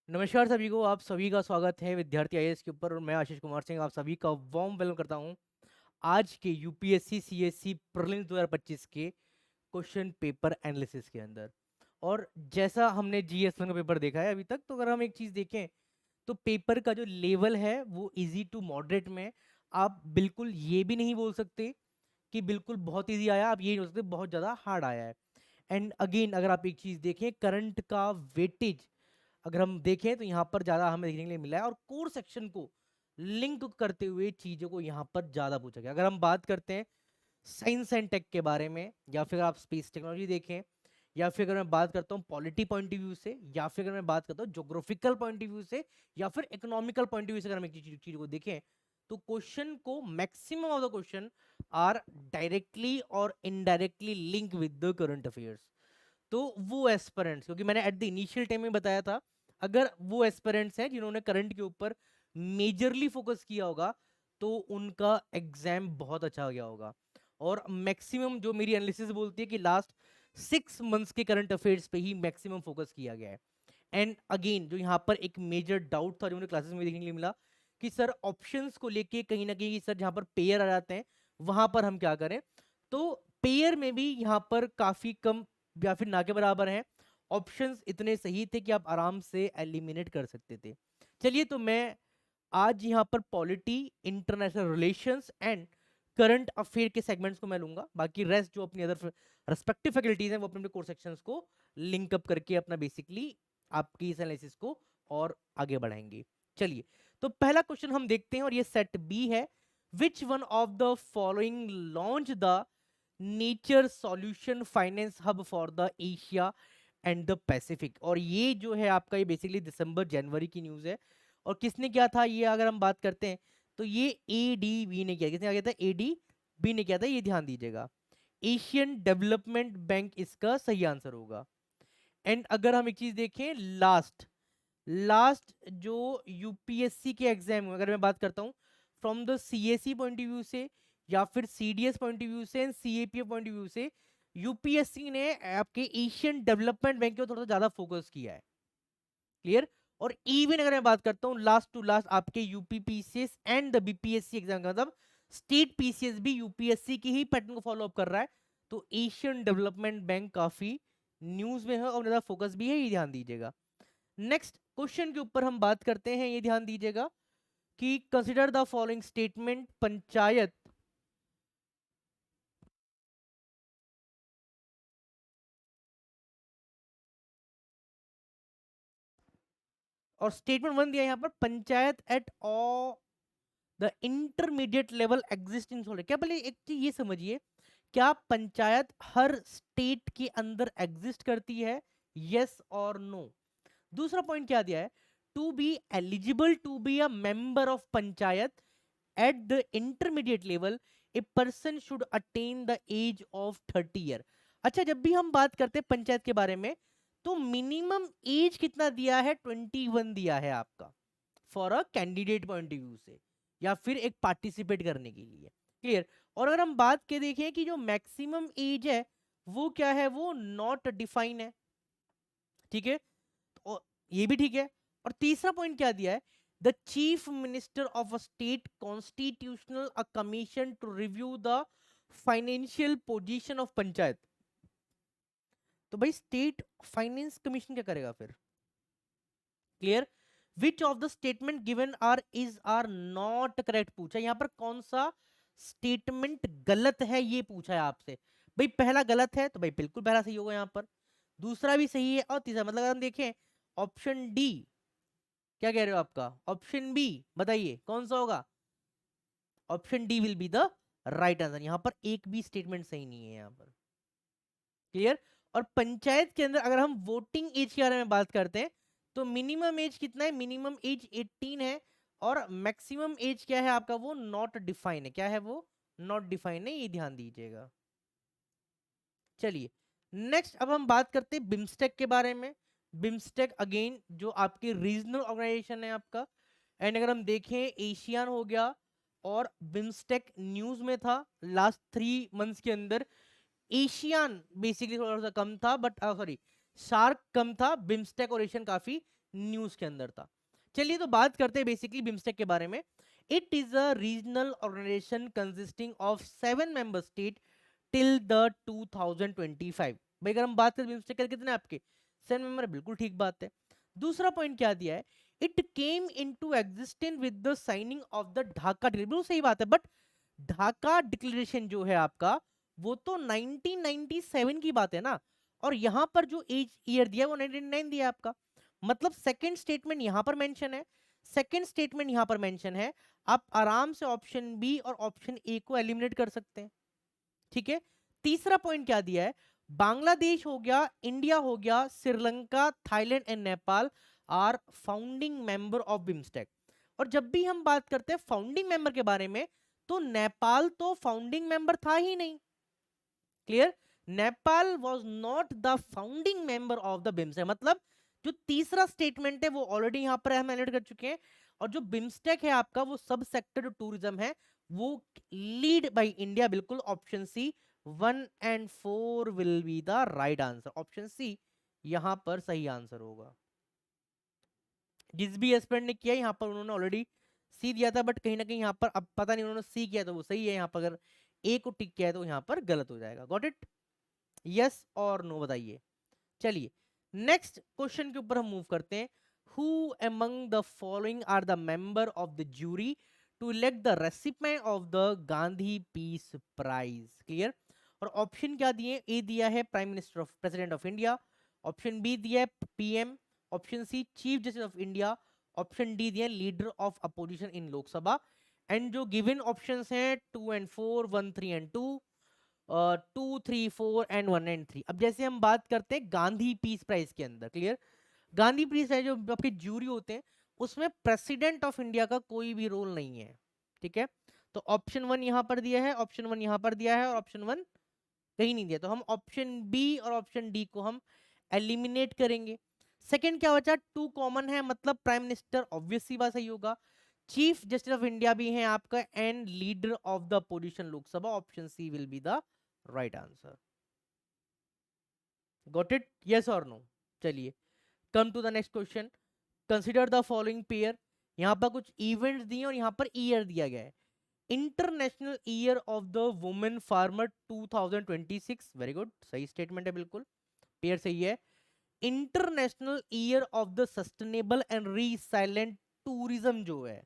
नमस्कार सभी को, आप सभी का स्वागत है विद्यार्थी आईएएस के ऊपर। और मैं आशीष कुमार सिंह आप सभी का वार्म वेलकम करता हूं आज के यूपीएससी सीएससी प्रीलिम्स 2025 के क्वेश्चन पेपर एनालिसिस के अंदर। और जैसा हमने जीएस वन का पेपर देखा है अभी तक, तो अगर हम एक चीज़ देखें तो पेपर का जो लेवल है वो इजी टू मॉडरेट में। आप बिल्कुल ये भी नहीं बोल सकते कि बिल्कुल बहुत इजी आया, आप ये नहीं बोल सकते बहुत ज़्यादा हार्ड आया है। एंड अगेन अगर आप एक चीज़ देखें, करंट का वेटेज अगर हम देखें तो यहाँ पर ज़्यादा हमें देखने के लिए मिला है, और कोर सेक्शन को लिंक करते हुए चीज़ों को यहाँ पर ज़्यादा पूछा गया। अगर हम बात करते हैं साइंस एंड टेक के बारे में, या फिर आप स्पेस टेक्नोलॉजी देखें, या फिर अगर मैं बात करता हूँ पॉलिटी पॉइंट ऑफ व्यू से, या फिर अगर मैं बात करता हूँ जोग्राफिकल पॉइंट ऑफ व्यू से, या फिर इकोनॉमिकल पॉइंट ऑफ व्यू से, अगर हम एक चीज को देखें तो क्वेश्चन को maximum of the question are directly और indirectly link with the current affairs. तो वो एस्पिरेंट्स, क्योंकि मैंने एट द इनिशियल टाइम में बताया था, अगर वो एस्पिरेंट्स हैं जिन्होंने करंट के ऊपर मेजरली फोकस किया होगा तो उनका एग्जाम बहुत अच्छा गया होगा। और मैक्सिमम जो मेरी एनालिसिस बोलती है कि लास्ट 6 मंथ्स के करंट अफेयर्स पे ही मैक्सिमम फोकस किया गया है। एंड अगेन जो यहाँ पर एक मेजर डाउट था जो मुझे क्लासेस में देखने के लिए मिला कि सर ऑप्शंस को लेके कहीं ना कहीं सर जहाँ पर पेयर आ जाते हैं वहां पर हम क्या करें। तो पेयर में भी यहाँ पर काफी कम या फिर ना के बराबर हैं। ऑप्शंस इतने सही थे कि आप आराम से एलिमिनेट कर सकते थे। चलिए, तो मैं आज यहाँ पर polity, international relations and current affair के सेगमेंट्स को मैं लूंगा। बाकी रेस्ट जो अपनी अदर रेस्पेक्टिव फैकल्टीज हैं वो अपने अपने कोर्स सेक्शंस को लिंक अप करके अपना बेसिकली आपकी इस एनालिसिस को और आगे बढ़ाएंगे। चलिए, तो पहला क्वेश्चन हम देखते हैं और ये सेट बी है। Which one of the following launch the nature solution finance hub for the Asia and the Pacific. और ये जो है आपका, ये बेसिकली दिसंबर जनवरी की न्यूज़ है। और किसने किया था ये, अगर हम बात करते हैं तो ये एडीबी ने किया। किसने किया था? एडीबी ने किया था, ये ध्यान दीजिएगा। एशियन डेवलपमेंट बैंक इसका सही आंसर होगा। एंड अगर हम एक चीज देखें, लास्ट लास्ट जो यूपीएससी के एग्जाम में अगर मैं बात करता हूं from the CSC point of view से, या फिर सीडीएस पॉइंट ऑफ व्यू से and CAPF point of view से, यूपीएससी ने आपके एशियन डेवलपमेंट बैंक के ऊपर थोड़ा सा ज्यादा फोकस किया है। क्लियर। और इवन अगर मैं बात करता हूं लास्ट टू लास्ट आपके UP PCS and the BPSC exam का मतलब स्टेट पीसीएस भी यूपीएससी की ही पैटर्न को फॉलो अप कर रहा है। तो एशियन डेवलपमेंट बैंक काफी न्यूज में है और ज्यादा फोकस भी है, ये ध्यान दीजिएगा। नेक्स्ट क्वेश्चन के ऊपर हम बात करते हैं, ये ध्यान दीजिएगा कि consider the following statement. Panchayat और स्टेटमेंट वन दिया यहां पर, panchayat at all the intermediate level exist in solar. क्या, पहले एक चीज ये समझिए, क्या पंचायत हर स्टेट के अंदर एग्जिस्ट करती है? यस और नो। दूसरा पॉइंट क्या दिया है, to be eligible to be a member of panchayat at the intermediate level a person should attain the age of 30 year. अच्छा, जब भी हम बात करते हैं पंचायत के बारे में तो मिनिमम एज कितना दिया है? 21 दिया है आपका, for a candidate point of view से, या फिर एक पार्टिसिपेट करने के लिए। क्लियर। और अगर हम बात के देखें कि जो मैक्सिमम एज है वो क्या है, वो नॉट डिफाइन है। ठीक है, तो ये भी ठीक है। और तीसरा पॉइंट क्या दिया है, the chief minister of a state constitutional a commission to review the financial position of panchayat. तो भाई स्टेट फाइनेंस कमीशन क्या करेगा फिर? Clear. Which of the statement given are is are not correct पूछा, यहां पर कौन सा स्टेटमेंट गलत है ये पूछा है आपसे। भाई पहला गलत है तो भाई बिल्कुल पहला सही होगा यहां पर, दूसरा भी सही है, और तीसरा मतलब अगर हम देखें ऑप्शन डी, क्या कह रहे हो आपका ऑप्शन बी, बताइए कौन सा होगा? Option D will be the right answer. यहां पर एक भी स्टेटमेंट सही नहीं है यहां पर। क्लियर। और पंचायत के अंदर अगर हम वोटिंग एज के बारे में बात करते हैं तो मिनिमम एज कितना है? मिनिमम एज 18 है, और मैक्सिमम एज क्या है आपका? वो नॉट डिफाइन है। क्या है वो? नॉट डिफाइन है, ये ध्यान दीजिएगा। चलिए, नेक्स्ट अब हम बात करते हैं बिम्स्टेक के बारे में। बिम्स्टेक अगेन जो आपकी रीजनल ऑर्गेनाइजेशन है आपका। एंड अगर हम देखें एशियान हो गया, और बिम्स्टेक न्यूज में था लास्ट 3 मंथ्स के अंदर। एशियान बेसिकली थोड़ा सा कम था, बट सॉरी, शार्क कम था, बिम्स्टेक और एशियन काफी न्यूज के अंदर था। चलिए तो बात करते हैं बेसिकली बिम्स्टेक के बारे में। It is a regional organisation consisting of 7 member state till the 2025। भाई अगर हम बात करें बिम्स्टेक के कितने आपके 7 मेंबर, बिल्कुल ठीक बात है। दूसरा पॉइंट क्या दिया है, it came into existence with the signing off the Dhaka, बिल्कुल सही बात है। बट ढाका डिक्लेरेशन जो है आपका वो तो 1997 की बात है ना, और यहां पर जो एज ईयर दिया है वो 1999 दिया है आपका। मतलब सेकंड स्टेटमेंट यहां पर मेंशन है, सेकंड स्टेटमेंट यहां पर मेंशन है। आप आराम से ऑप्शन बी और ऑप्शन ए को एलिमिनेट कर सकते हैं, ठीक है। तीसरा पॉइंट क्या दिया है, बांग्लादेश हो गया, इंडिया हो गया, Sri Lanka, Thailand and Nepal are founding member of BIMSTEC. और जब भी हम बात करते हैं फाउंडिंग मेंबर के बारे में, तो नेपाल तो फाउंडिंग मेंबर था ही नहीं। Clear, Nepal was not the founding member of the BIMSTEC. मतलब जो तीसरा स्टेटमेंट है वो ऑलरेडी यहां पर हम एड कर चुके हैं। और जो बिम्स्टेक है आपका वो सब सेक्टर जो टूरिज्म है वो लीड बाय इंडिया, बिल्कुल option C 1 and 4 will be the right answer. Option C यहां पर सही आंसर होगा। जिस भी एस्पिरेंट ने किया यहाँ पर उन्होंने ऑलरेडी सी दिया था, बट कहीं ना कहीं यहाँ पर अब पता नहीं उन्होंने सी किया तो वो सही है, यहाँ पर अगर ए को टिक किया है तो यहाँ पर गलत हो जाएगा। गॉट इट, यस और नो बताइए। चलिए नेक्स्ट क्वेश्चन के ऊपर हम मूव करते हैं। Who among the following are the member of the jury to elect the recipient of the Gandhi peace prize. Clear, और ऑप्शन क्या दिए, ए दिया है prime minister of president of India, option B दिया है PM, option C chief justice of India, option D दिया leader of opposition in Lok Sabha. And जो given options हैं 2 and 4, 1 3 and 2, 2 3 4 and 1 and 3। अब जैसे हम बात करते हैं गांधी पीस प्राइज के अंदर, क्लियर, गांधी पीस प्राइज जो आपके ज्यूरी होते हैं उसमें प्रेसिडेंट ऑफ इंडिया का कोई भी रोल नहीं है, ठीक है। तो ऑप्शन 1 यहाँ पर दिया है, ऑप्शन 1 यहाँ पर दिया है और ऑप्शन 1 कहीं नहीं दिया, तो हम ऑप्शन बी और ऑप्शन डी को हम एलिमिनेट करेंगे। सेकंड क्या बचा, 2 कॉमन है, मतलब प्राइम मिनिस्टर ऑब्वियसली बात सही होगा, चीफ जस्टिस ऑफ इंडिया भी है आपका, and leader of the opposition Lok Sabha, option C will be the right answer. Got it, yes और नो। चलिए come to the next question. Consider the following pair. यहां पर कुछ इवेंट्स दिए और यहां पर ईयर दिया गया है। International year of the women farmer 2026, very good, सही स्टेटमेंट है, बिल्कुल पेयर सही है। International year of the sustainable and resilient tourism जो है,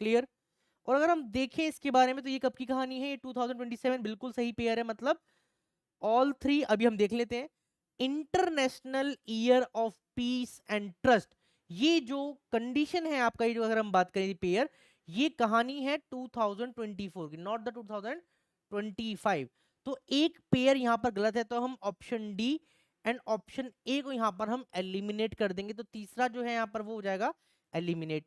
क्लियर। और अगर हम देखें इसके बारे में तो ये कब की कहानी है, ये 2027, बिल्कुल सही पेयर है। मतलब ऑल थ्री अभी हम देख लेते हैं। International year of peace and trust, ये जो कंडीशन है आपका, ये जो अगर हम बात करें पेयर, ये कहानी है 2024 की, नॉट द 2025। तो एक पेयर यहां पर गलत है, तो हम option D and option A को यहां पर हम एलिमिनेट कर देंगे, तो तीसरा जो है यहां पर वो हो जाएगा एलिमिनेट।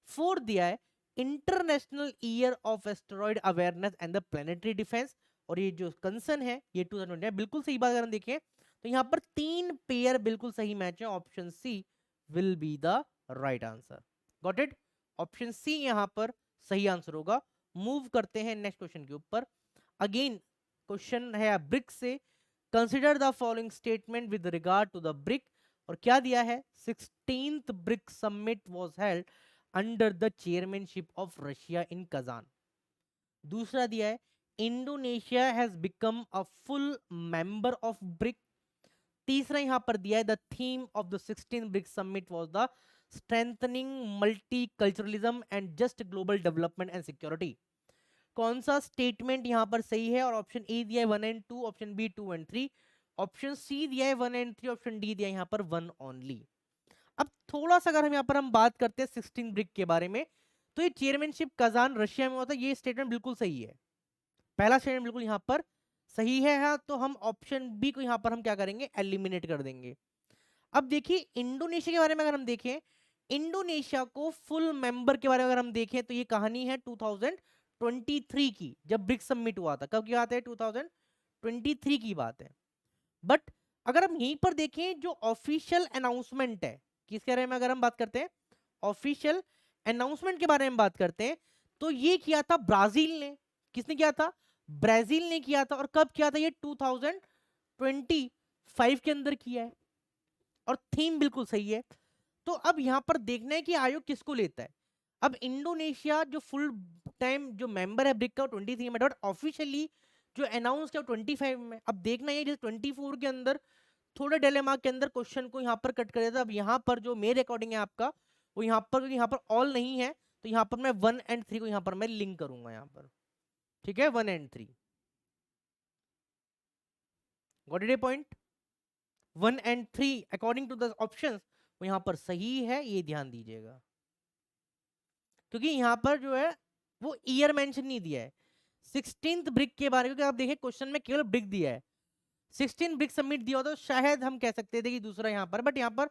फोर्थ दिया है international year of asteroid awareness and the planetary defence, और ये जो कंसर्न है ये 2020 है, बिल्कुल सही बात। अगर हम देखें तो यहाँ पर 3 पेयर बिल्कुल सही मैच है, option C will be the right answer. Got it, option C यहाँ पर सही आंसर होगा। मूव करते हैं नेक्स्ट क्वेश्चन के ऊपर। अगेन क्वेश्चन है ब्रिक से। Consider the following statement with regard to the BRICS, और क्या दिया है, 16th BRICS summit was held under the chairmanship of Russia in Kazan. दूसरा दिया है Indonesia has become a full member of BRICS. तीसरा यहां पर दिया है the theme of the 16th BRICS summit was the strengthening multiculturalism and just global development and security. कौन सा स्टेटमेंट यहां पर सही है, और ऑप्शन ए दिया है 1 and 2, option B 2 and 3, option C दिया है 1 and 3, ऑप्शन डी दिया है यहां पर 1 ओनली। अब थोड़ा सा अगर हम यहाँ पर हम बात करते हैं 16 ब्रिक के बारे में, तो ये चेयरमैनशिप कजान रशिया में होता है, ये स्टेटमेंट बिल्कुल सही है, पहला स्टेटमेंट बिल्कुल यहाँ पर सही है। हाँ, तो हम ऑप्शन बी को यहाँ पर हम क्या करेंगे, एलिमिनेट कर देंगे। अब देखिए इंडोनेशिया के बारे में अगर हम देखें, इंडोनेशिया को फुल मेंबर के बारे में अगर हम देखें तो ये कहानी है 2023 की, जब ब्रिक्स समिट हुआ था। कब की बात है, 2023 की बात है। बट अगर हम यहीं पर देखें जो ऑफिशियल अनाउंसमेंट है, किसके बारे में अगर हम बात करते हैं, ऑफिशियल अनाउंसमेंट के बारे में बात करते हैं, तो ये किया था ब्राजील ने। किसने किया था, ब्राजील ने किया था। और कब किया था, ये 2025 के अंदर किया है। और थीम बिल्कुल सही है, तो अब यहाँ पर देखना है कि आयोग किसको लेता है। अब इंडोनेशिया जो फुल टाइम जो मेंबर है ब्रिक का 23 में, बट ऑफिशियली जो अनाउंस किया 25 में। अब देखना है जैसे 24 के अंदर थोड़ा डिलेमा के अंदर क्वेश्चन को यहाँ पर कट कर देता। अब यहाँ पर जो मेरे अकॉर्डिंग है आपका वो यहाँ पर ऑल नहीं है, तो यहाँ पर मैं 1 एंड 3 को यहाँ पर मैं लिंक करूंगा यहाँ पर, ठीक है, 1 and 3। Got it a point. 1 and 3 according to the options वो यहाँ पर सही है, ये ध्यान दीजिएगा, क्योंकि यहाँ पर जो है वो ईयर मेंशन नहीं दिया है 16th ब्रिक के बारे में, क्योंकि आप देखिए क्वेश्चन में केवल ब्रिक दिया है। 16 ब्रिक सबमिट दिया होता तो शायद हम कह सकते थे कि दूसरा यहाँ पर, बट यहाँ पर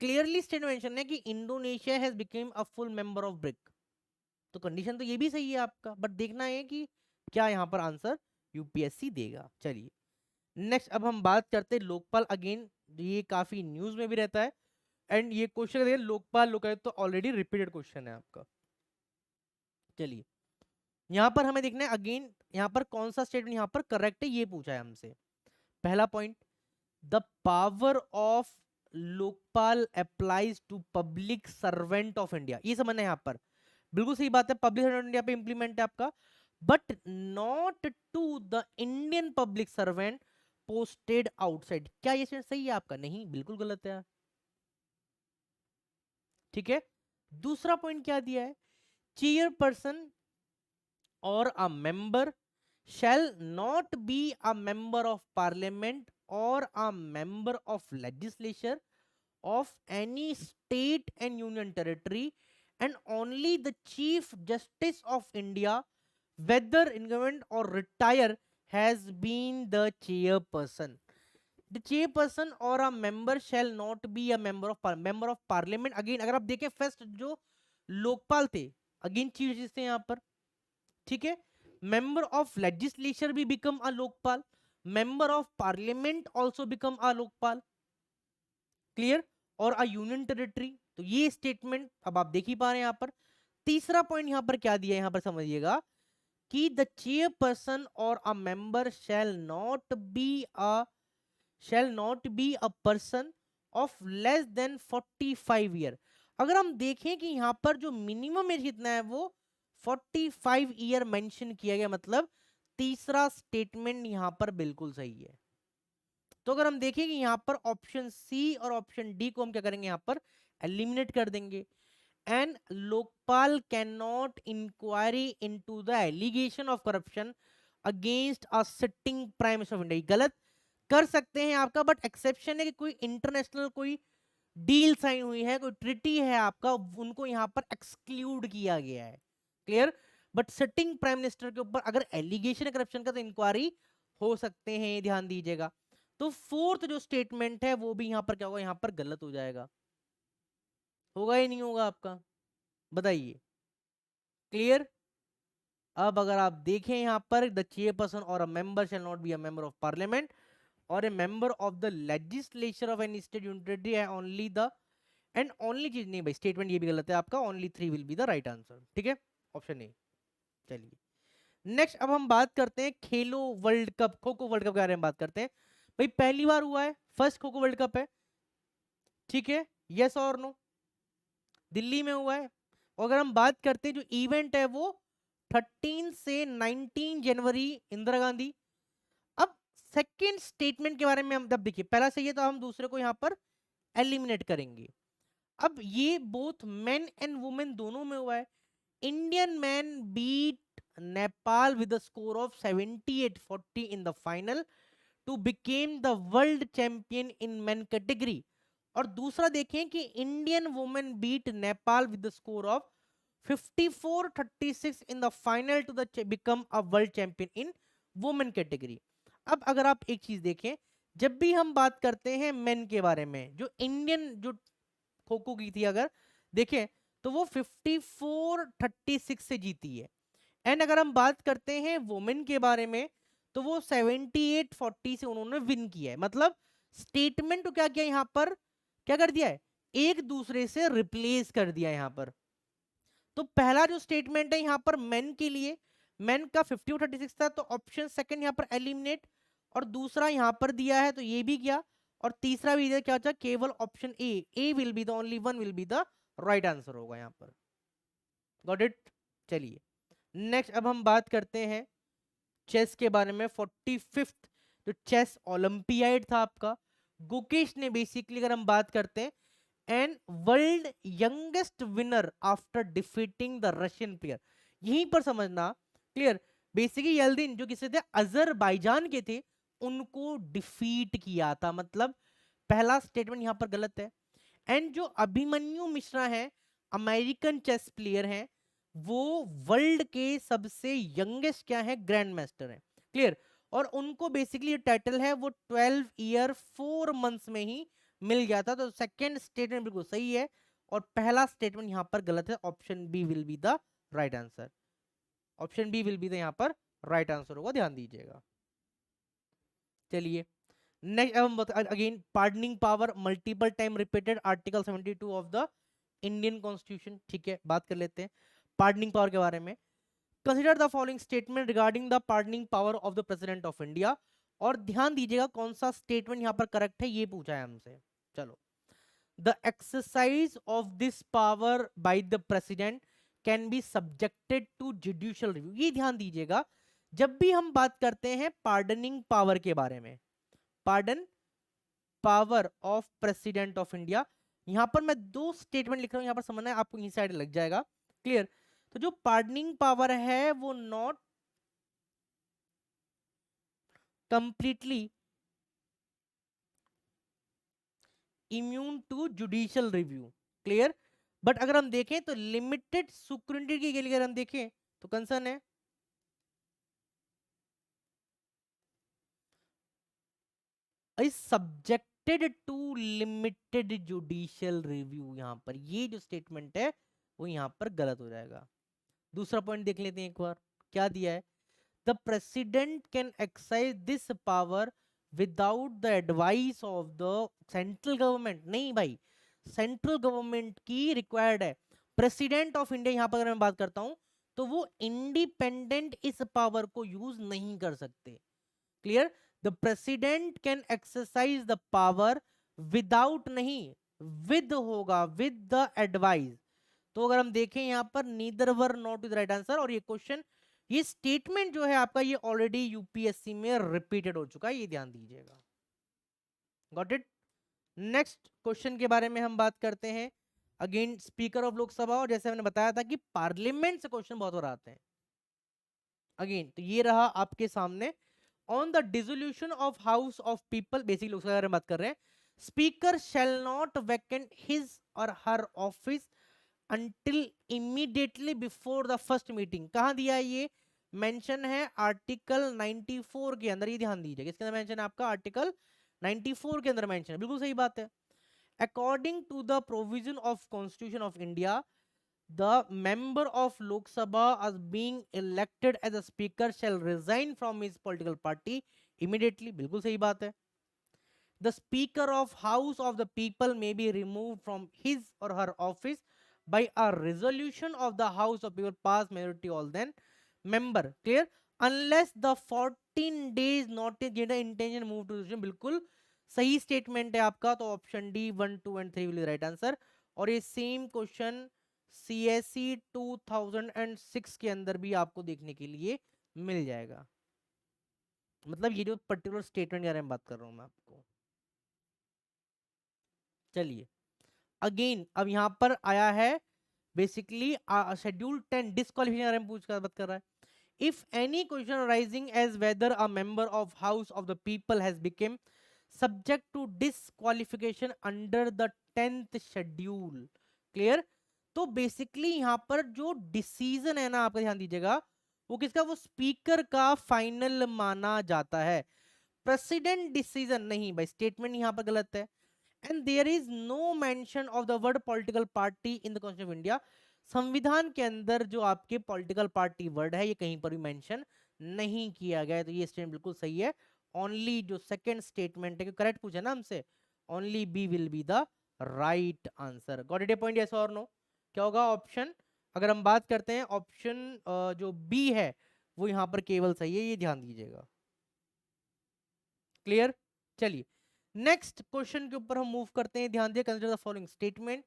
क्लियरली स्टेट मेंशन है कि Indonesia has become a full member of brick. तो कंडीशन तो ये भी सही है आपका, बट देखना है कि क्या यहाँ पर आंसर यूपीएससी देगा। चलिए नेक्स्ट, अब हम बात करते हैं लोकपाल। अगेन ये काफी न्यूज में भी रहता है, एंड ये क्वेश्चन लोकपाल लोकायुक्त तो ऑलरेडी रिपीटेड क्वेश्चन है आपका। चलिए यहाँ पर हमें देखना है अगेन यहाँ पर कौन सा स्टेटमेंट यहाँ पर करेक्ट है, ये पूछा है हमसे। पहला point, the power of Lokpal applies to public servant of India. ये समझना है यहाँ पर, बिल्कुल सही बात है, पब्लिक सर्वेंट इंडिया पे इंप्लीमेंट है आपका, but not to the Indian public servant posted outside. क्या ये सही है आपका? नहीं, बिल्कुल गलत है, ठीक है। दूसरा पॉइंट क्या दिया है, chairperson or a member shall not be a member of parliament or a member of legislature of any state and union territory, and only the chief justice of India, whether incumbent or retire, has been the chairperson. The chairperson or a member shall not be a member of parliament. Again अगर आप देखें first जो लोकपाल थे, again chief justice थे यहाँ पर, ठीक है। मेंबर ऑफ लेजिस्लेचर भी become a Lokpal, member of parliament also become a Lokpal, clear, और अ यूनियन टेरिटरी। तो ये स्टेटमेंट अब आप देख ही पा रहे हैं यहाँ पर। तीसरा पॉइंट यहाँ पर क्या दिया है, यहाँ पर समझिएगा कि द चेयरपर्सन और a member shall not be a person of less than 45 year. अगर हम देखें कि यहाँ पर जो मिनिमम एज कितना है वो 45 ईयर मेंशन किया गया, मतलब तीसरा स्टेटमेंट यहाँ पर बिल्कुल सही है। तो अगर हम देखें कि यहाँ पर ऑप्शन सी और ऑप्शन डी को हम क्या करेंगे, यहाँ पर एलिमिनेट कर देंगे। And Lokpal can not inquiry into the allegation of corruption against a sitting prime minister of India. गलत कर सकते हैं आपका, बट एक्सेप्शन है कि कोई इंटरनेशनल कोई डील साइन हुई है, कोई ट्रिटी है आपका, उनको यहाँ पर एक्सक्लूड किया गया है, clear. But sitting prime minister के ऊपर अगर एलिगेशन है करप्शन का तो इंक्वायरी हो सकते हैं, ध्यान दीजिएगा। तो फोर्थ जो स्टेटमेंट है वो भी यहाँ पर क्या होगा, यहाँ पर गलत हो जाएगा। होगा ही नहीं होगा आपका, बताइए, क्लियर। अब अगर आप देखें यहाँ पर द चेयरपर्सन और a member shall not be a member of parliament और a member of the legislature of any state unity है ओनली द एंड ओनली चीज नहीं भाई, स्टेटमेंट ये भी गलत है आपका, only 3 will be the right answer, ठीक है, ऑप्शन ए। चलिए नेक्स्ट, अब हम बात करते हैं खेलो world cup, kho kho world cup के बारे में बात करते हैं। भाई पहली बार हुआ है, first kho kho world cup है, ठीक है, यस और नो, दिल्ली में हुआ है। और अगर हम बात करते हैं जो इवेंट है वो 13 से 19 जनवरी इंदिरा गांधी। अब सेकेंड स्टेटमेंट के बारे में हम जब देखिए पहला सही है तो हम दूसरे को यहाँ पर एलिमिनेट करेंगे। अब ये बोथ मेन एंड वुमेन दोनों में हुआ है। Indian man beat Nepal with the score of 78-40 in the final to became the world champion in men category. और दूसरा देखें कि Indian women beat Nepal with the score of 54-36 in the final to the become a world champion in women category. अब अगर आप एक चीज देखें, जब भी हम बात करते हैं मेन के बारे में, जो इंडियन जो खो खो की थी अगर देखें तो वो 54-36 से जीती है। एंड अगर हम बात करते हैं वुमेन के बारे में तो वो 78-40 से उन्होंने विन किया है। मतलब स्टेटमेंट तो क्या किया यहाँ पर, क्या कर दिया है, एक दूसरे से रिप्लेस कर दिया यहाँ पर। तो पहला जो स्टेटमेंट है यहाँ पर मेन के लिए, मेन का 54-36 था, तो ऑप्शन सेकंड यहाँ पर एलिमिनेट, और दूसरा यहाँ पर दिया है तो ये भी किया, और तीसरा भी क्या होता है, केवल option A will be the only one will be the right answer होगा यहाँ पर। Got it. चलिए नेक्स्ट अब हम बात करते हैं चेस के बारे में। 45th जो चेस ओलंपियाड था आपका, गुकेश ने बेसिकली, अगर हम बात करते हैं, and world youngest winner after defeating the Russian player, यहीं पर समझना क्लियर। बेसिकली यल्दिन जो किसी थे अजरबैजान के थे, उनको डिफीट किया था, मतलब पहला स्टेटमेंट यहां पर गलत है। एंड जो अभिमन्यु मिश्रा है, अमेरिकन चेस प्लेयर हैं, वो वर्ल्ड के सबसे यंगेस्ट क्या है, ग्रैंड मास्टर है, क्लियर। और उनको बेसिकली टाइटल है वो 12 ईयर 4 मंथ्स में ही मिल गया था। तो सेकंड स्टेटमेंट बिल्कुल सही है और पहला स्टेटमेंट यहां पर गलत है। Option B will be the right answer. Option B will be the यहां पर राइट आंसर होगा, ध्यान दीजिएगा। चलिए next again, pardoning power multiple time repeated, article 72 of the Indian constitution. ठीक है, बात कर लेते हैं पार्डनिंग पावर के बारे में। Consider the following statement regarding the pardoning power of the president of India. और ध्यान दीजिएगा कौन सा स्टेटमेंट यहां पर करेक्ट है, ये पूछा है हमसे। चलो, the exercise of this power by the president can be subjected to judicial review. ये ध्यान दीजिएगा, जब भी हम बात करते हैं पार्डनिंग पावर के बारे में, pardon power of president of India, यहां पर मैं दो स्टेटमेंट लिख रहा हूं, यहां पर समझना है आपको, यहीं साइड लग जाएगा, क्लियर। तो जो पार्डनिंग पावर है वो not completely immune to judicial review, clear. But अगर हम देखें तो लिमिटेड सुक्रिटी के लिए अगर हम देखें तो कंसर्न है subjected to limited judicial review. यहां पर ये जो स्टेटमेंट है वो यहां पर गलत हो जाएगा। दूसरा पॉइंट देख लेते हैं एक बार, क्या दिया है, the president can exercise this power without the advice of the central government. नहीं भाई, सेंट्रल गवर्नमेंट की रिक्वायर्ड है। प्रेसिडेंट ऑफ इंडिया यहां पर अगर मैं बात करता हूं तो वो इंडिपेंडेंट इस पावर को यूज नहीं कर सकते, clear. The president can exercise the power without, नहीं विद होगा, विद द एडवाइस। तो अगर हम देखें यहां पर neither were not is right answer. और ये क्वेश्चन, ये स्टेटमेंट जो है आपका, ये ऑलरेडी यूपीएससी में रिपीटेड हो चुका है, ये ध्यान दीजिएगा। Got it. नेक्स्ट क्वेश्चन के बारे में हम बात करते हैं। अगेन स्पीकर ऑफ लोकसभा, और जैसे मैंने बताया था कि पार्लियामेंट से क्वेश्चन बहुत बार आते हैं। अगेन तो ये रहा आपके सामने, on the dissolution of house of people, basic Lok Sabha के बारे में बात कर रहे हैं, speaker shall not vacant his or her office until immediately before the first meeting। कहां दिया है ये, मेंशन है आर्टिकल 94 के अंदर, ये ध्यान दीजिए किसके अंदर मेंशन है आपका, आर्टिकल 94 के अंदर मेंशन है, बिल्कुल सही बात है। According to the provision of constitution of India, the member of Lok Sabha as being elected as a speaker shall resign from his political party immediately, बिल्कुल सही बात है। The speaker of house of the people may be removed from his or her office by a resolution of the house of people pass majority all then member, clear, unless the 14 days notice given intention move to decision। बिल्कुल सही statement है आपका। तो option D 1 2 and 3 will write answer. और ये same question CSC 2006 के अंदर भी आपको देखने के लिए मिल जाएगा। मतलब ये जो पर्टिकुलर स्टेटमेंट के बारे में बात कर रहा हूं मैं आपको। चलिए अगेन अब यहां पर आया है बेसिकली शेड्यूल 10 डिस्क्वालिफिकेशन पूछ कर बात कर रहा है। If any question arising as whether a member of house of the people has become subject to disqualification under the 10th schedule, clear. तो बेसिकली यहां पर जो डिसीजन है ना, आपका ध्यान दीजिएगा, वो किसका, वो स्पीकर का फाइनल माना जाता है, प्रेसिडेंट डिसीजन नहीं। भाई स्टेटमेंट यहां पर गलत है। And there is no mention of the word political party in the constitution of India. संविधान के अंदर जो आपके पॉलिटिकल पार्टी वर्ड है, ये कहीं पर भी मेंशन नहीं किया गया है। तो ये स्टेटमेंट बिल्कुल सही है। ओनली जो सेकंड स्टेटमेंट है, करेक्ट पूछा ना हमसे, only B will be the right answer. Got it a point, yes और नो। क्या होगा ऑप्शन, अगर हम बात करते हैं ऑप्शन जो बी है वो यहां पर केवल सही है, ये ध्यान दीजिएगा, क्लियर। चलिए नेक्स्ट क्वेश्चन के ऊपर हम मूव करते हैं, ध्यान दिए, consider the following statement.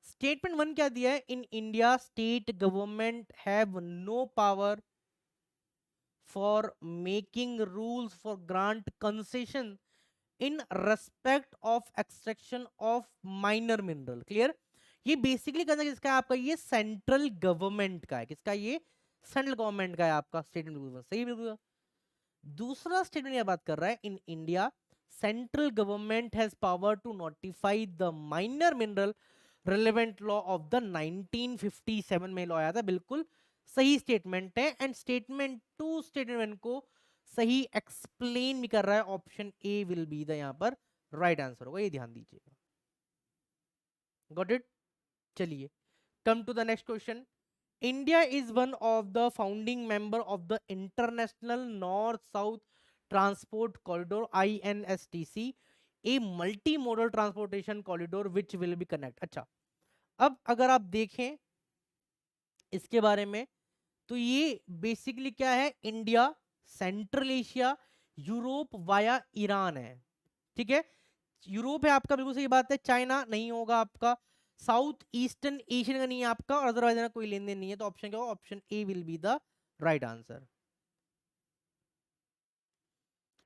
Statement 1 क्या दिया है? In India state government have no power for making rules for grant concession in respect of extraction of minor mineral. Clear? ये बेसिकली करना किसका है आपका? ये सेंट्रल गवर्नमेंट का है। किसका? ये सेंट्रल गवर्नमेंट का है आपका स्टेटमेंट। सही बिल्कुल। दूसरा स्टेटमेंट यह बात कर रहा है, in India central government has power to notify the minor mineral relevant law of the 1957 में लॉ आया था। बिल्कुल सही स्टेटमेंट है। एंड स्टेटमेंट 2 स्टेटमेंट को सही एक्सप्लेन भी कर रहा है। Option A will be the यहाँ पर राइट आंसर होगा, ये ध्यान दीजिएगा। Got it? चलिए, come to the next question. India is one of the founding member of the International North-South Transport Corridor (INSTC), a multimodal transportation corridor which will be connect। अच्छा, अब अगर आप देखें इसके बारे में, तो ये बेसिकली क्या है? India, central Asia, Europe via Iran है। ठीक है, यूरोप है आपका, बिल्कुल सही बात है। चाइना नहीं होगा आपका, साउथ ईस्टर्न एशियन का नहीं है आपका, और अदरवाइज कोई लेन देन नहीं है। तो ऑप्शन क्या होगा? Option A will be the right answer.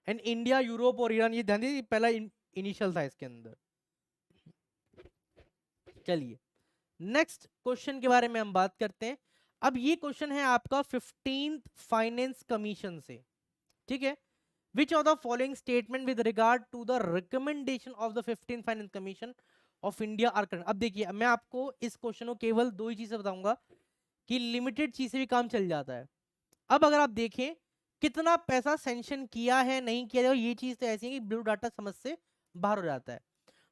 And India, Europe और ईरान, ये ध्यान दीजिए पहला इनिशियल था इसके अंदर। चलिए, नेक्स्ट क्वेश्चन के बारे में हम बात करते हैं। अब ये क्वेश्चन है आपका 15th फाइनेंस कमीशन से। ठीक है, which of the following statement with regard to the recommendation of the 15th finance commission of India are current. अब देखिए, मैं आपको इस क्वेश्चन को केवल दो ही चीजें बताऊंगा कि लिमिटेड चीज से भी काम चल जाता है। अब अगर आप देखें कितना पैसा सेंक्शन किया है, नहीं किया है, ये चीज तो ऐसी है कि ब्लू डाटा समझ से बाहर हो जाता है।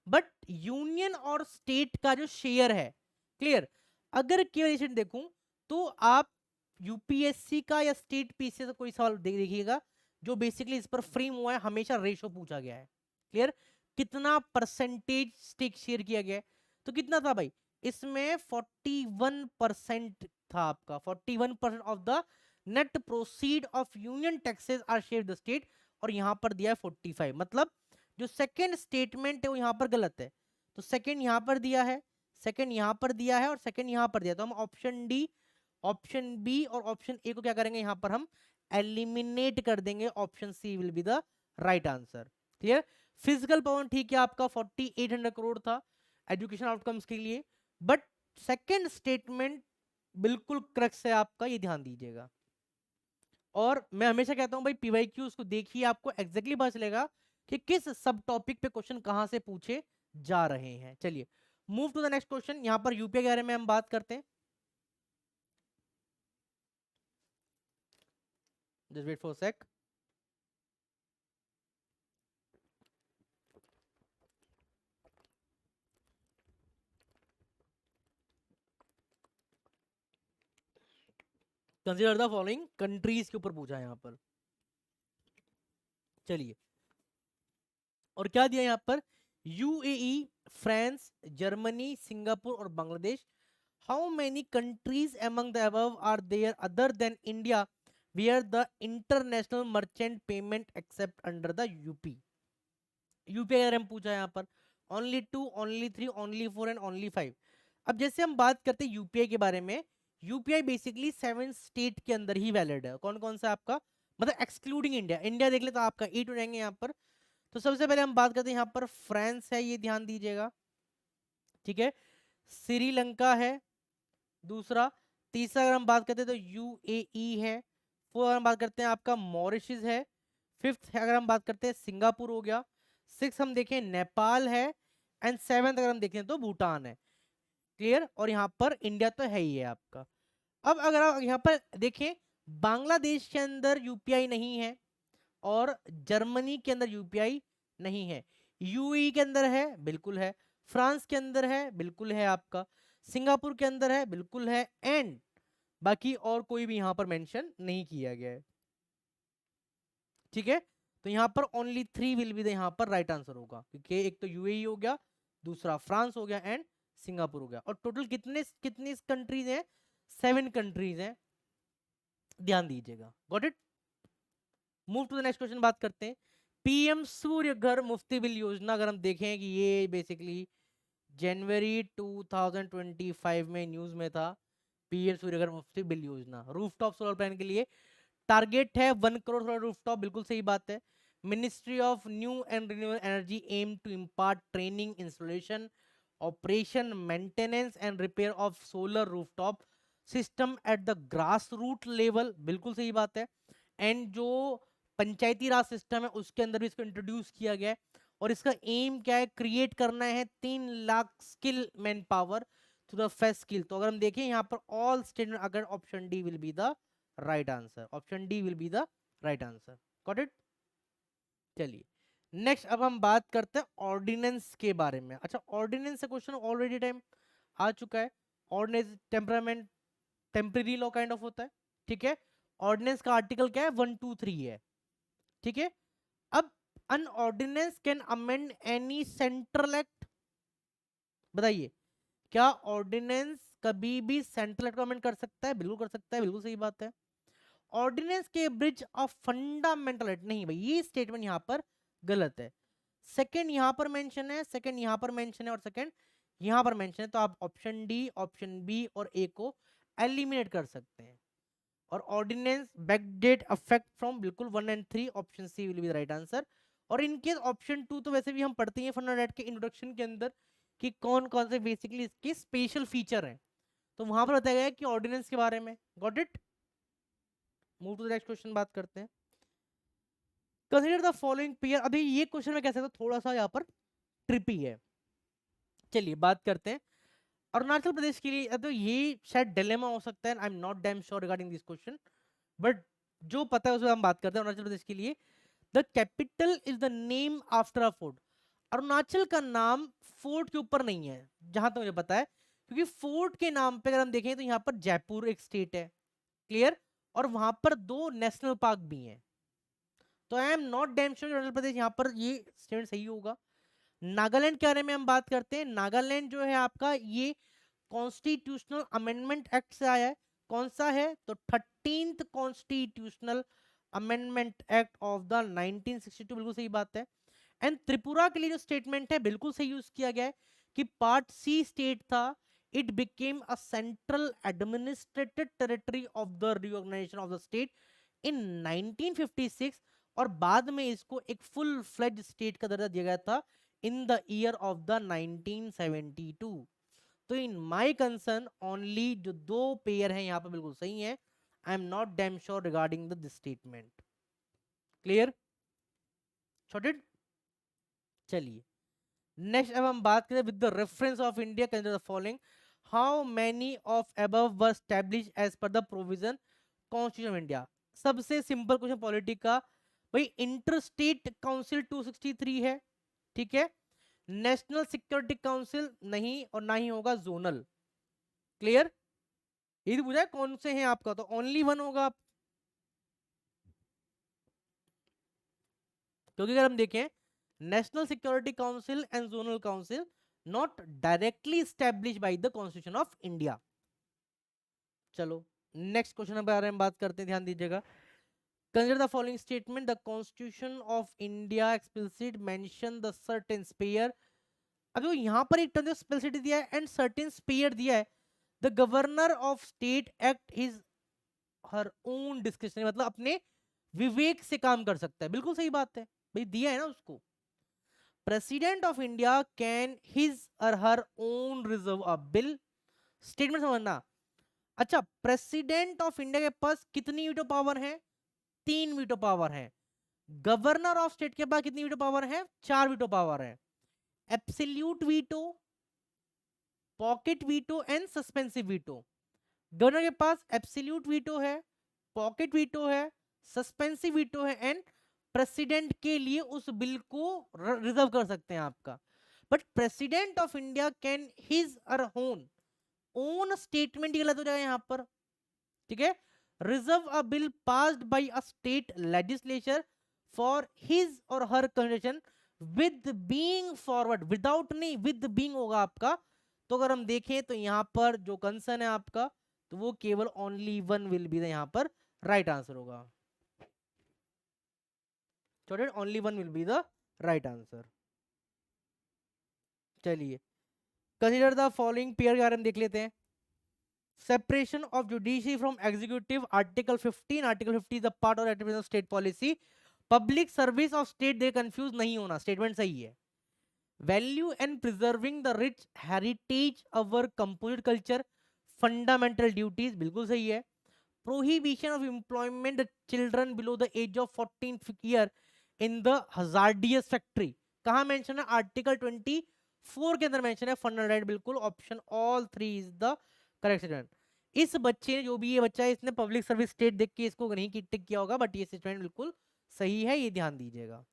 बट यूनियन और स्टेट का जो शेयर है, क्लियर, अगर केवल देखूं तो आप यूपीएससी का या स्टेट पीसी से कोई सवाल देखिएगा, जो बेसिकली इस पर फ्रेम हुआ है, हमेशा रेशो पूछा गया है। क्लियर? कितना परसेंटेज स्टेक शेयर किया गया है? तो कितना था भाई? इसमें 41% था आपका। 41% of the net proceed of union taxes are share the state, और यहां पर दिया है 45। मतलब जो सेकेंड स्टेटमेंट है वो यहां पर गलत है। तो सेकेंड यहां पर दिया है, सेकेंड यहां पर दिया है, और सेकेंड यहां पर दिया। तो हम ऑप्शन डी, ऑप्शन बी और ऑप्शन ए को क्या करेंगे? यहां पर हम एलिमिनेट कर देंगे। Option C will be the right answer. Clear? Physical power ठीक है आपका 4800 करोड़ था एजुकेशन आउटकम्स के लिए, बट सेकेंड स्टेटमेंट बिल्कुल क्रक्स है आपका, ये ध्यान दीजिएगा। और मैं हमेशा कहता हूं भाई, पीवाईक्यू उसको देखिए, आपको एग्जैक्टली पता चलेगा कि किस सब टॉपिक पे क्वेश्चन कहां से पूछे जा रहे हैं। चलिए, move to the next question. यहां पर यूपीआई के बारे में हम बात करते हैं। Just wait for sec. Consider the following countries के ऊपर पूछा है यहां पर। चलिए, और क्या दिया यहां पर? यूएई, फ्रांस, जर्मनी, सिंगापुर और Bangladesh. How many countries among the above are there other than India where the international merchant payment accept under the UP? UPI अगर हम पूछा है यहाँ पर, only 2, only 3, only 4 and only 5। अब जैसे हम बात करते हैं यूपीआई के बारे में, यूपीआई बेसिकली 7 स्टेट के अंदर ही वैलिड है। कौन कौन सा आपका? मतलब एक्सक्लूडिंग इंडिया। इंडिया देख ले तो आपका 8 हो जाएंगे यहाँ पर। तो सबसे पहले हम बात करते हैं यहाँ पर फ्रांस है, ये ध्यान दीजिएगा। ठीक है, श्रीलंका है दूसरा। तीसरा अगर हम बात करते हैं तो यूएई है। फोर्थ अगर हम बात करते हैं आपका मॉरिशस है। फिफ्थ अगर हम बात करते हैं सिंगापुर हो गया। सिक्स हम देखें नेपाल है। एंड सेवेंथ अगर हम देखें तो भूटान है। क्लियर? और यहाँ पर इंडिया तो है ही है आपका। अब अगर आप यहाँ पर देखें, बांग्लादेश के अंदर यूपीआई नहीं है, और जर्मनी के अंदर यूपीआई नहीं है। यूएई के अंदर है, बिल्कुल है। फ्रांस के अंदर है, बिल्कुल है आपका। सिंगापुर के अंदर है, बिल्कुल है। एंड बाकी और कोई भी यहां पर मेंशन नहीं किया गया है। ठीक है, तो यहां पर ओनली 3 विल बी द यहां पर राइट आंसर होगा, क्योंकि एक तो यूएई हो गया, दूसरा फ्रांस हो गया, एंड सिंगापुर हो गया। और टोटल कितने कितनी कंट्रीज हैं? 7 कंट्रीज हैं, ध्यान दीजिएगा। Got it? Move to the next question, बात करते हैं पीएम सूर्य घर मुफ्ती बिल योजना, अगर हम देखें कि ये बेसिकली जनवरी 2025 में न्यूज में था। पीएम सूर्य घर मुफ्ती बिल योजना रूफटॉप सोलर प्लान के लिए टारगेट है 1 करोड़ सोलर रूफटॉप, बिल्कुल सही बात है। Ministry of new and renewable energy aim to impart training, installation, operation, maintenance and repair of solar rooftop system at the grass root level, बिल्कुल सही बात है। एंड जो पंचायती राज सिस्टम है उसके अंदर भी इसको इंट्रोड्यूस किया गया है, और इसका एम क्या है, क्रिएट करना है 3 lakh skill man power to the fest skill. तो अगर हम देखें यहाँ पर ऑल स्टेटमेंट, अगर option D will be the right answer, option D will be the right answer, got it. चलिए नेक्स्ट, अब हम बात करते हैं ऑर्डिनेंस के बारे में। अच्छा, ऑर्डिनेंस से क्वेश्चन ऑलरेडी टाइम आ चुका है। Ordinance temperament temporary law kind of होता है, ठीक है। ऑर्डिनेंस का आर्टिकल क्या है, 123 है, ठीक है। अब an ordinance can amend any central act, बताइए क्या ऑर्डिनेंस कभी भी सेंट्रल एक्ट को अमेंड कर सकता है? बिल्कुल कर सकता है, बिल्कुल सही बात है। ऑर्डिनेंस के ब्रिज ऑफ फंडामेंटल राइट, नहीं भाई ये स्टेटमेंट यहां पर गलत है। सेकंड यहां पर मेंशन है, सेकंड यहां पर मेंशन है, और सेकंड यहां पर मेंशन है, तो आप ऑप्शन डी, ऑप्शन बी और ए को एलिमिनेट कर सकते हैं। और ऑर्डिनेंस बैकडेट अफेक्ट फ्रॉम, बिल्कुल 1 and 3, option C will be the right answer. और इनकेस ऑप्शन 2 तो वैसे भी हम पढ़ते हैं फंडामेंटल के इंट्रोडक्शन के अंदर कि कौन कौन से बेसिकली इसके स्पेशल फीचर हैं, तो वहां पर बताया गया है कि ऑर्डिनेंस के बारे में, got it. Move to the next question, बात करते हैं। कंसीडर द फॉलोइंग पेयर, अभी ये क्वेश्चन में कह सकता हूं थोड़ा सा यहाँ पर ट्रिपी है। चलिए बात करते हैं अरुणाचल प्रदेश के लिए। तो ये शायद डिलेमा हो सकता है, I am not damn sure regarding this question, but जो पता है उसमें हम बात करते हैं। अरुणाचल प्रदेश के लिए the capital is the name after a fort. Arunachal का नाम फोर्ट के ऊपर नहीं है जहां तक मुझे पता है, क्योंकि फोर्ट के नाम पे अगर हम देखें तो यहाँ पर जयपुर एक स्टेट है, क्लियर, और वहां पर 2 नेशनल पार्क भी हैं। तो I am not damn sure Arunachal Pradesh यहाँ पर ये स्टेटमेंट सही होगा। नागालैंड के बारे में हम बात करते हैं। नागालैंड जो है आपका ये कॉन्स्टिट्यूशनल अमेंडमेंट एक्ट से आया है। कौन सा है, तो 13th constitutional amendment act of the 1962, बिल्कुल सही बात है। एंड त्रिपुरा के लिए जो स्टेटमेंट है बिल्कुल सही यूज किया गया है कि पार्ट सी स्टेट था, it became a central administrated territory of the reorganisation of the state in 1956, और बाद में इसको एक फुल फ्लेज स्टेट का दर्जा दिया गया था in the year of the 1972। तो इन माय कंसर्न ओनली जो 2 पेयर हैं यहाँ पर बिल्कुल सही है। I am not damn sure regarding the statement, clear, shorted. चलिए नेक्स्ट, अब हम बात करें with the reference of India, consider the following, how many of above were established as per the provision constitution of India. सबसे simple question polity का, भाई inter state council 263 है, ठीक है। नेशनल सिक्योरिटी काउंसिल नहीं, और ना ही होगा जोनल, क्लियर। ये तो पूछा है कौन से हैं आपका, तो ओनली 1 होगा, क्योंकि अगर हम देखें national security council and zonal council not directly establish by the constitution of India. चलो नेक्स्ट क्वेश्चन के बारे में बात करते हैं, ध्यान दीजिएगा। Consider the following statement, the constitution of India explicit mention the certain spare. अब जो यहाँ पर एक टर्म जो स्पेसिफिसिटी दिया है एंड सर्टेन स्पेयर दिया है, the governor of state act his her own description, मतलब अपने विवेक से काम कर सकता है, बिल्कुल सही बात है भाई, दिया है ना उसको। President of India can his or her own reserve a bill, statement समझना। अच्छा, प्रेसिडेंट ऑफ इंडिया के पास कितनी वीटो पावर है, 3 वीटो पावर है। गवर्नर ऑफ स्टेट के पास कितनी वीटो पावर है, 4 वीटो पावर है। Absolute veto, pocket veto and suspensive veto. Governor के पास एब्सोल्यूट वीटो है, पॉकेट वीटो है, सस्पेंसिव वीटो है, एंड प्रेसिडेंट के लिए उस बिल को रिजर्व कर सकते हैं आपका। But president of India can his or own, own statement गलत हो जाएगा यहाँ पर, ठीक है। Reserve a bill passed by a state legislature for his or her consideration with being forward, without नहीं, विद बीइंग होगा आपका। तो अगर हम देखें तो यहाँ पर जो कंसर्न है आपका, तो वो केवल ओनली 1 विल बी यहाँ पर राइट आंसर होगा। Student only one will be the right answer. चलिए, कंसीडर द फॉलोइंग पेयर के बारे में देख लेते हैं। Separation of judiciary from executive, article 15, article 50 is the part of state policy. Public service of state, they confuse नहीं होना, statement सही है। Value and preserving the rich heritage our composite culture, fundamental duties, बिल्कुल सही है। Prohibition of employment children below the age of 14 year in the hazardous factory, कहां mention है? Article 24 के अंदर मेंशन है, फंडामेंटल राइट, बिल्कुल option all 3 is the correct statement. इस बच्चे ने, जो भी ये बच्चा है, इसने पब्लिक सर्विस स्टेट देख के इसको नहीं टिक किया होगा, बट ये स्टेटमेंट बिल्कुल सही है, ये ध्यान दीजिएगा।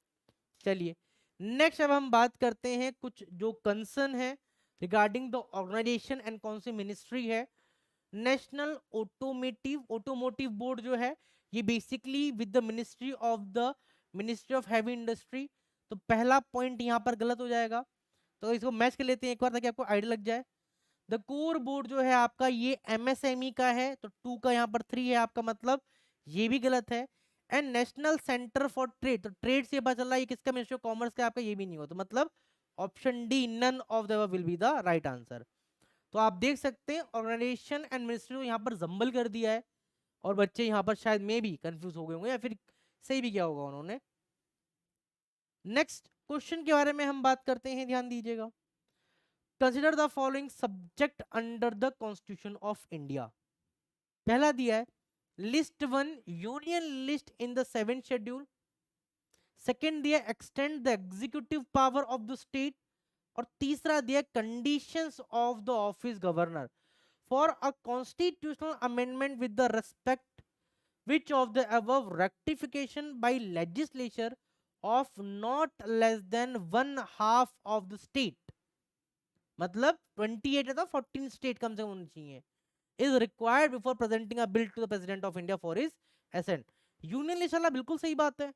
चलिए नेक्स्ट, अब हम बात करते हैं कुछ जो कंसर्न है रिगार्डिंग द ऑर्गेनाइजेशन एंड कौन सी मिनिस्ट्री है। नेशनल ऑटोमोटिव बोर्ड जो है, ये basically with the ministry of heavy industry. तो पहला पॉइंट यहाँ पर गलत हो जाएगा, तो इसको मैच कर लेते हैं एक बार ताकि आपको आइडिया लग जाए। द कोर बोर्ड जो है आपका, ये एमएसएमई का है, तो 2 का यहाँ पर 3 है आपका, मतलब ये भी गलत है। And national centre for trade, तो ट्रेड से पता चल रहा है ये किसका, मिनिस्ट्री ऑफ कॉमर्स का, आपका ये भी नहीं हो, तो मतलब option D, none of the will be the right answer. तो आप देख सकते हैं ऑर्गेनाइजेशन एंड मिनिस्ट्री को यहाँ पर जम्बल कर दिया है, और बच्चे यहाँ पर शायद में भी कंफ्यूज हो गए होंगे, या फिर सही भी किया होगा उन्होंने। नेक्स्ट क्वेश्चन के बारे में हम बात करते हैं, ध्यान दीजिएगा। Consider the following subject under the constitution of India. पहला दिया है list 1 union list in the 7th schedule. Second दिया extend the executive power of the state, और तीसरा दिया conditions of the office governor for a constitutional amendment with the respect which of the above rectification by legislature of not less than 1/2 of the state, मतलब 28 है तो 14 state कम से कम होनी चाहिए, is required before presenting a bill to the president of India for his assent। Union list वाला बिल्कुल सही बात है।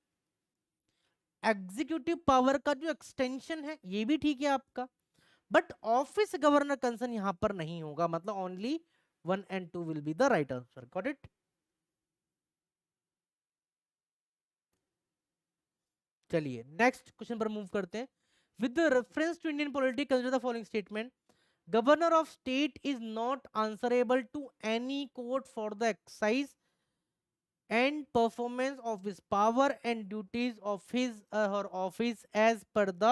एग्जीक्यूटिव पावर का जो एक्सटेंशन है ये भी ठीक है आपका, बट ऑफिस गवर्नर कंसर्न यहां पर नहीं होगा, मतलब only 1 and 2 will be the right answer. Got it? चलिए नेक्स्ट क्वेश्चन पर मूव करते हैं। With the reference to Indian polity consider the following statement. Governor of state is not answerable to any court for the exercise and performance of his power and duties of his her office as per the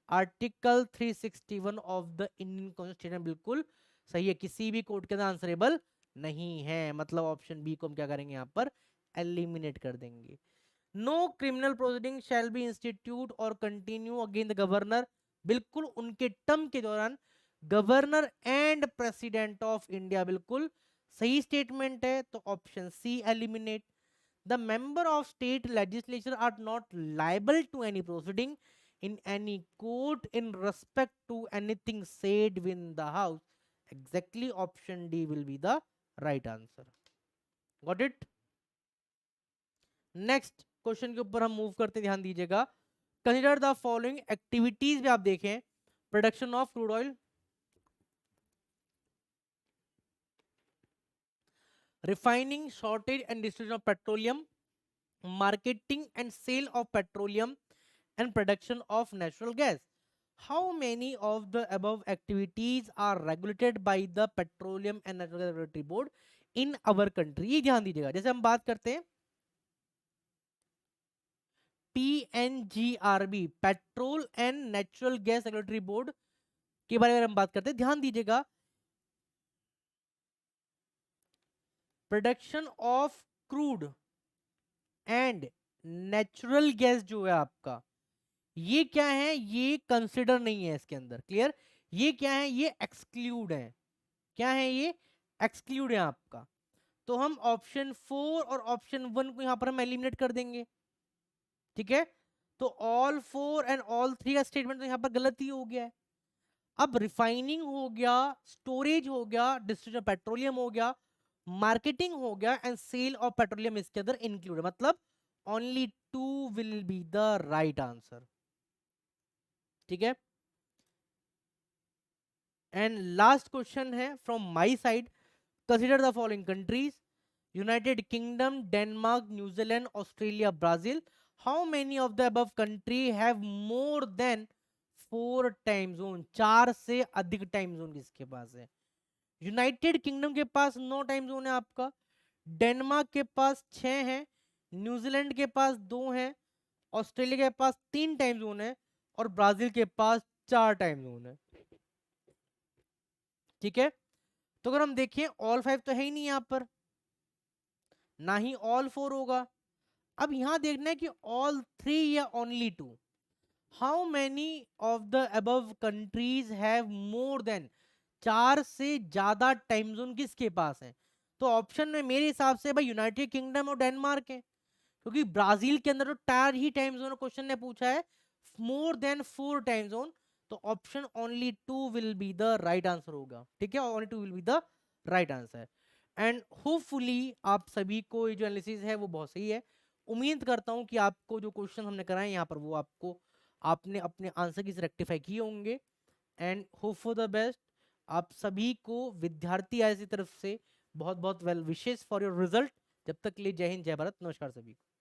article 361 of the Indian Constitution। बिल्कुल सही है, किसी भी court के अंदर answerable नहीं है, मतलब ऑप्शन बी को हम क्या करेंगे यहाँ पर एलिमिनेट कर देंगे। No criminal proceeding shall be institute और कंटिन्यू अगेंस्ट द गवर्नर, बिल्कुल उनके टर्म के दौरान governor and president of India, बिल्कुल सही स्टेटमेंट है, तो option C eliminate. The member of state legislature are not liable to any proceeding in any court in respect to anything said within the house, exactly option D will be the right answer। Got it? Next question के ऊपर हम move करते, ध्यान दीजिएगा। Consider the following activities में आप देखें, production of crude oil, refining, shortage and distribution of petroleum, marketing and sale of petroleum, and production of natural gas. How many of the above activities are regulated by the Petroleum and Natural Gas Regulatory Board in our country? ये ध्यान दीजिएगा। जैसे हम बात करते हैं PNGRB, petrol and natural gas regulatory board के बारे में हम बात करते हैं, ध्यान दीजिएगा। Production of crude and natural gas जो है आपका, ये क्या है, ये कंसिडर नहीं है इसके अंदर, क्लियर? ये क्या है, ये एक्सक्लूड है। क्या है ये? एक्सक्लूड है आपका। तो हम ऑप्शन 4 और ऑप्शन 1 को यहां पर हम एलिमिनेट कर देंगे, ठीक है? तो ऑल 4 एंड ऑल 3 का स्टेटमेंट तो यहां पर गलत ही हो गया है। अब रिफाइनिंग हो गया, स्टोरेज हो गया, डिस्ट्रीब्यूशन पेट्रोलियम हो गया, मार्केटिंग हो गया, एंड सेल ऑफ पेट्रोलियम इसके अंदर इंक्लूड है, मतलब only 2 will be the right answer, ठीक है? एंड लास्ट क्वेश्चन है from my side. Consider the following countries: United kingdom, Denmark, New Zealand, Australia, Brazil. How many of the above country have more than 4 time zone, 4 से अधिक time zone किसके पास है? United kingdom के पास 9 time zone है आपका, Denmark के पास 6 है, New Zealand के पास 2 है, ऑस्ट्रेलिया के पास 3 टाइम जोन है, और ब्राजील के पास 4 टाइम जोन है। ठीक है, तो अगर हम देखें ऑल 5 तो है ही नहीं यहां पर, ना ही ऑल 4 होगा। अब यहां देखना है कि ऑल 3 या only 2। How many of the above countries have more than, 4 से ज्यादा टाइम जोन किसके पास है? तो ऑप्शन में मेरे हिसाब से भाई यूनाइटेड किंगडम और डेनमार्क है, क्योंकि ब्राजील के अंदर तो 4 ही टाइम जोन क्वेश्चन ने पूछा है, मोर देन 4 टाइम जोन। तो option only 2 will be the right answer होगा। ठीक है, only 2 will be the right answer. And hopefully आप सभी को ये जो एनालिसिस है वो बहुत सही है। उम्मीद करता हूं कि आपको जो क्वेश्चन हमने कराए यहाँ पर वो आपको, आपने अपने आंसर की रेक्टिफाई किए होंगे। And hope for the best. आप सभी को विद्यार्थी आयोग की तरफ से बहुत बहुत well wishes for your result. जब तक के लिए जय हिंद, जय भारत, नमस्कार सभी को।